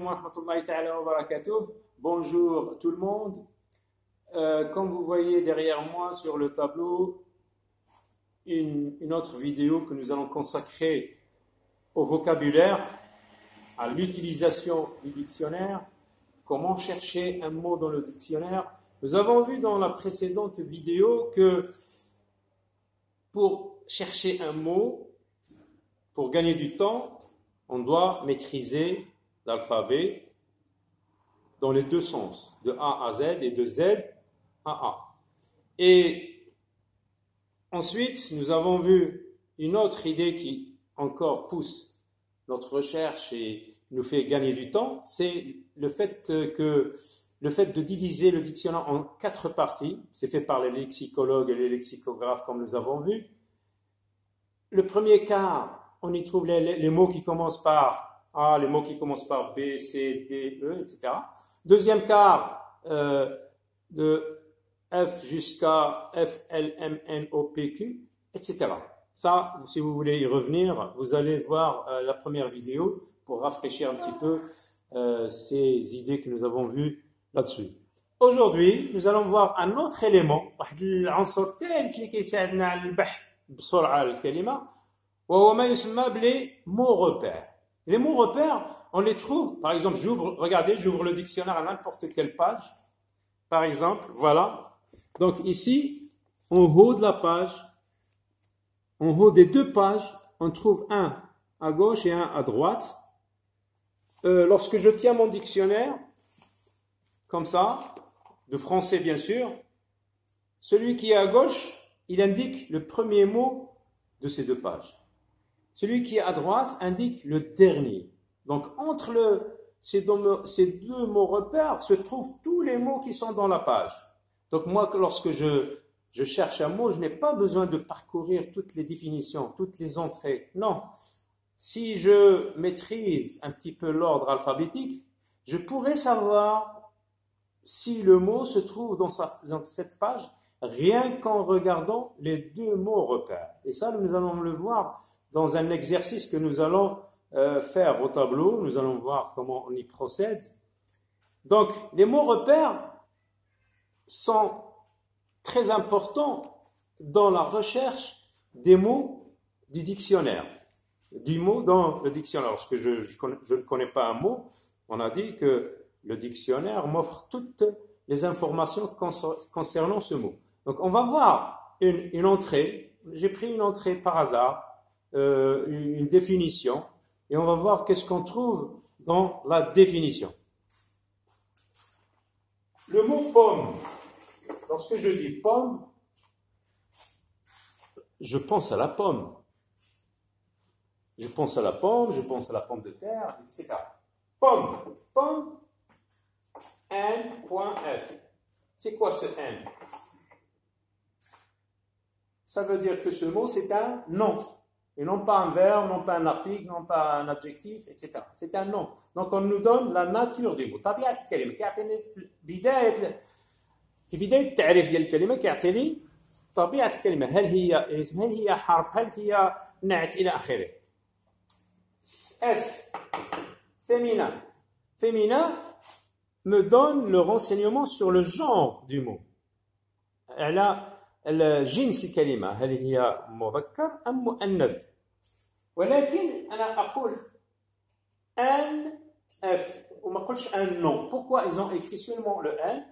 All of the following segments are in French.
wa rahmatullahi ta'ala wa barakatuh. Bonjour tout le monde. Comme vous voyez derrière moi sur le tableau, une autre vidéo que nous allons consacrer au vocabulaire, à l'utilisation du dictionnaire, comment chercher un mot dans le dictionnaire. Nous avons vu dans la précédente vidéo que pour chercher un mot, pour gagner du temps, on doit maîtriser l'alphabet dans les deux sens, de A à Z et de Z à A. Et ensuite, nous avons vu une autre idée qui encore pousse notre recherche et nous fait gagner du temps, c'est le fait de diviser le dictionnaire en 4 parties. C'est fait par les lexicologues et les lexicographes, comme nous avons vu. Le premier quart, on y trouve les mots qui commencent par A, les mots qui commencent par B, C, D, E, etc. Deuxième quart, de F jusqu'à F, L, M, N, O, P, Q, etc. Ça, si vous voulez y revenir, vous allez voir la première vidéo pour rafraîchir un petit peu ces idées que nous avons vues là-dessus. Aujourd'hui, nous allons voir un autre élément, العنصر الثالث اللي كيساعدنا على البحث بسرعة على الكلمة وهو ما يسمى les mots repères. Les mots repères, on les trouve, par exemple, j'ouvre le dictionnaire à n'importe quelle page, par exemple, voilà. Donc ici, en haut de la page, en haut des 2 pages, on trouve un à gauche et un à droite. Lorsque je tiens mon dictionnaire, comme ça, de français bien sûr, celui qui est à gauche, il indique le premier mot de ces 2 pages. Celui qui est à droite indique le dernier. Donc, entre ces deux mots repères se trouvent tous les mots qui sont dans la page. Donc, moi, lorsque je cherche un mot, je n'ai pas besoin de parcourir toutes les définitions, toutes les entrées. Non. Si je maîtrise un petit peu l'ordre alphabétique, je pourrais savoir si le mot se trouve dans cette page rien qu'en regardant les 2 mots repères. Et ça, nous allons le voir dans un exercice que nous allons faire au tableau. Nous allons voir comment on y procède. Donc, les mots repères sont très importants dans la recherche des mots du dictionnaire. Du mot dans le dictionnaire. Lorsque je ne connais pas un mot, on a dit que le dictionnaire m'offre toutes les informations concernant ce mot. Donc, on va voir une entrée. J'ai pris une entrée par hasard, une définition, et on va voir qu'est-ce qu'on trouve dans la définition. Le mot pomme. Lorsque je dis pomme, je pense à la pomme. Je pense à la pomme, je pense à la pomme de terre, etc. Pomme. Pomme, N.F. C'est quoi ce N? Ça veut dire que ce mot, c'est un nom. Et non pas un verbe, non pas un article, non pas un adjectif, etc. C'est un nom. Donc, on nous donne la nature du mot. طبيعة الكلمة كيعطيني في بداية التعريف ديال الكلمة كيعطيني طبيعة الكلمة. هل هي اسم؟ هل هي حرف؟ هل هي نعت؟ إلى آخره. F. Féminin. Féminin me donne le renseignement sur le genre du mot. على الجنس الكلمة هل هي مذكر أم مؤنث. ولكن أنا أقول un F وما أقولش un nom. Pourquoi ils ont écrit seulement le N?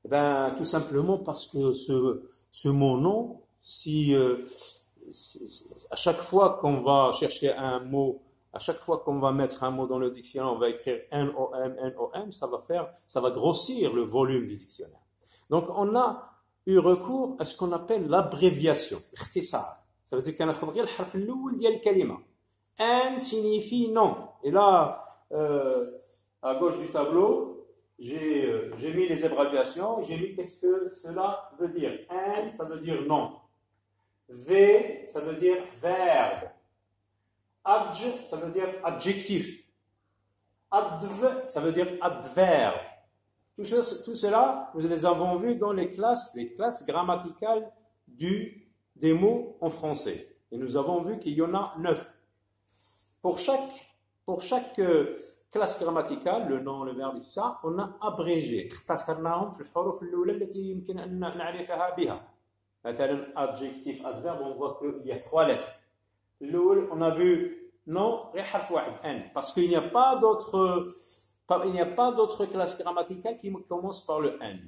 Ben, tout simplement parce que ce mot nom, à chaque fois qu'on va chercher un mot, à chaque fois qu'on va mettre un mot dans le dictionnaire, on va écrire N-O-M, N-O-M, ça va grossir le volume du dictionnaire. Donc, on a eu recours à ce qu'on appelle l'abréviation, الاختصار. Ça veut dire qu'on a غير الحرف الأول ديال الكلمة. N signifie non. Et là, à gauche du tableau, j'ai mis les abréviations, j'ai mis qu'est-ce que cela veut dire. N, ça veut dire non. V, ça veut dire verbe. Adj, ça veut dire adjectif. Adv, ça veut dire adverbe. Tout cela, nous les avons vus dans les classes grammaticales des mots en français. Et nous avons vu qu'il y en a 9. Pour chaque classe grammaticale, le nom, le verbe et tout ça, on a abrégé. اختصرناهم في الحروف الأولى التي يمكن أن نعرفها بها. مثلا adjectif, adverbe, on voit qu'il y a 3 lettres. الأول, on a vu non, غير حرف واحد N, parce qu'il n'y a pas d'autre classe grammaticale qui commence par le N.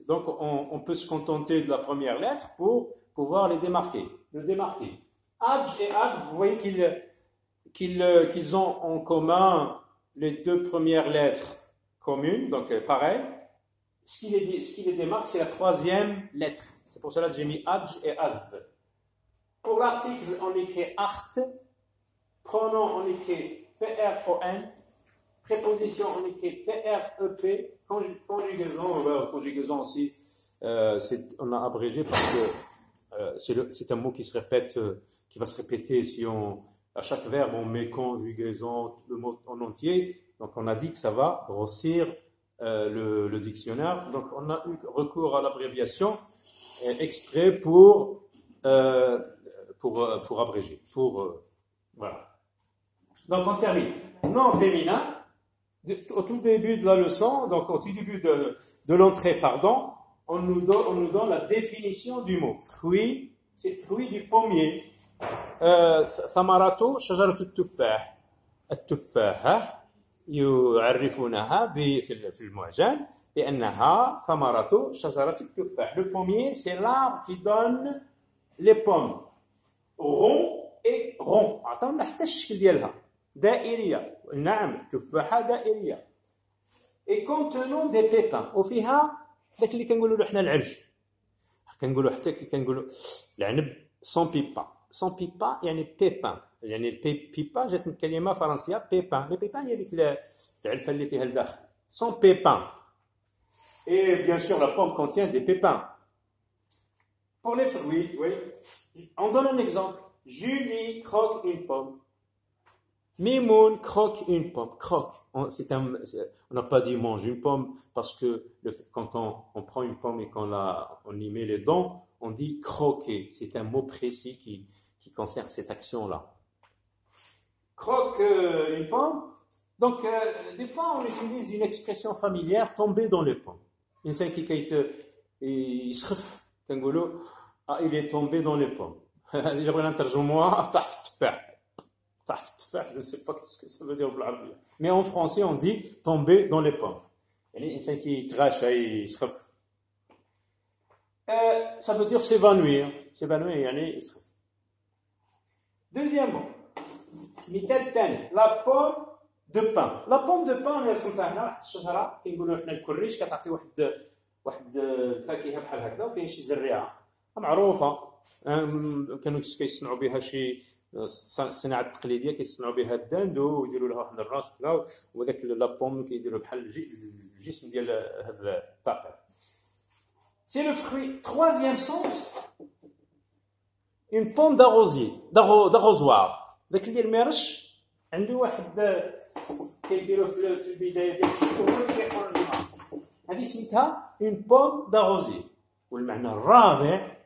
Donc on peut se contenter de la première lettre pour pouvoir le démarquer. Adj et ad, vous voyez qu'ils ont en commun les 2 premières lettres communes, donc pareil. Ce qui les démarque, c'est la 3e lettre. C'est pour cela que j'ai mis adj et adv. Pour l'article, on écrit art. Pronom, on écrit PRON. Préposition, on écrit PREP. Conjugaison aussi, on a abrégé parce que c'est un mot qui se répète, qui va se répéter si à chaque verbe on met conjugaison, le mot en entier. Donc on a dit que ça va grossir le dictionnaire. Donc on a eu recours à l'abréviation exprès pour abréger. Voilà. Donc on termine. Nom féminin. Au tout début de la leçon, donc au tout début de l'entrée, pardon, on nous donne la définition du mot. Fruit, c'est fruit du pommier. ثمرة شجرة التفاح. التفاحة يعرفونها في المعجم بأنها ثمرة شجرة التفاح. Le pommier, c'est l'arbre qui donne les pommes. Rond et rond. عطاونا حتى الشكل ديالها. دائرية. نعم تفاحة دائرية. Et contenant des pépins. وفيها داك اللي كنقولوا له حنا العنب. كنقولوا حتى كنقولوا العنب sans pipa. Sans pipa يعني بيبان. يعني البيبا جات من كلمة فرنسية بيبان. لي بيبان هي ديك العلفة اللي فيها الداخل. Sans pépins. Et bien sûr la pomme contient des pépins. Pour les fruits, oui. On donne un exemple. Julie croque une pomme. Mimoun croque une pomme. Croque. On n'a pas dit mange une pomme parce que quand on prend une pomme et qu'on y met les dents, on dit croquer. C'est un mot précis qui concerne cette action-là. Croque une pomme. Donc, des fois, on utilise une expression familière, tomber dans les pommes. Il est tombé dans les pommes. Je ne sais pas ce que ça veut dire. Mais en français, on dit tomber dans les pommes. Ça veut dire s'évanouir. Deuxième mot. La pomme de pain. La pomme de pain, on a واحد الشجرة كنقولوا حنا الكريش كتعطي واحد الفاكهة بحال هكذا وفيها شي زريعة معروفة. كانوا كيصنعوا بها شي الصناعة التقليدية كيصنعوا بها الداندو ويديروا لها واحد الراس كذا وذاك لا بوم كيديروا بحال الجسم ديال هذا الطائر. C'est le fruit. Troisième sens, une pomme d'arrosoir. ذاك اللي المرش عنده واحد كيديروا في البداية ديال الشتاء كيخرج الماء. هذه سميتها une pomme d'arrosier. والمعنى الرابع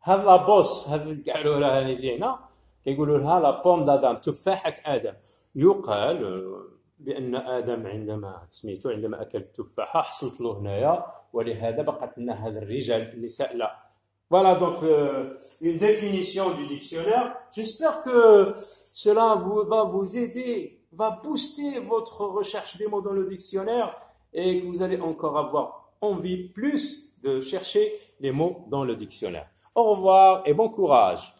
هذا لابوس هذا كاع اللي هنا كيقولوا لها لا بوم دادام تفاحة آدم. يقال بأن آدم عندما أكل التفاحة حصلت له هنايا ولهذا بقت لنا هذا الرجال النساء لا. Voilà donc une définition du dictionnaire. J'espère que cela va vous aider, va booster votre recherche des mots dans le dictionnaire et que vous allez encore avoir envie plus de chercher les mots dans le dictionnaire. Au revoir et bon courage.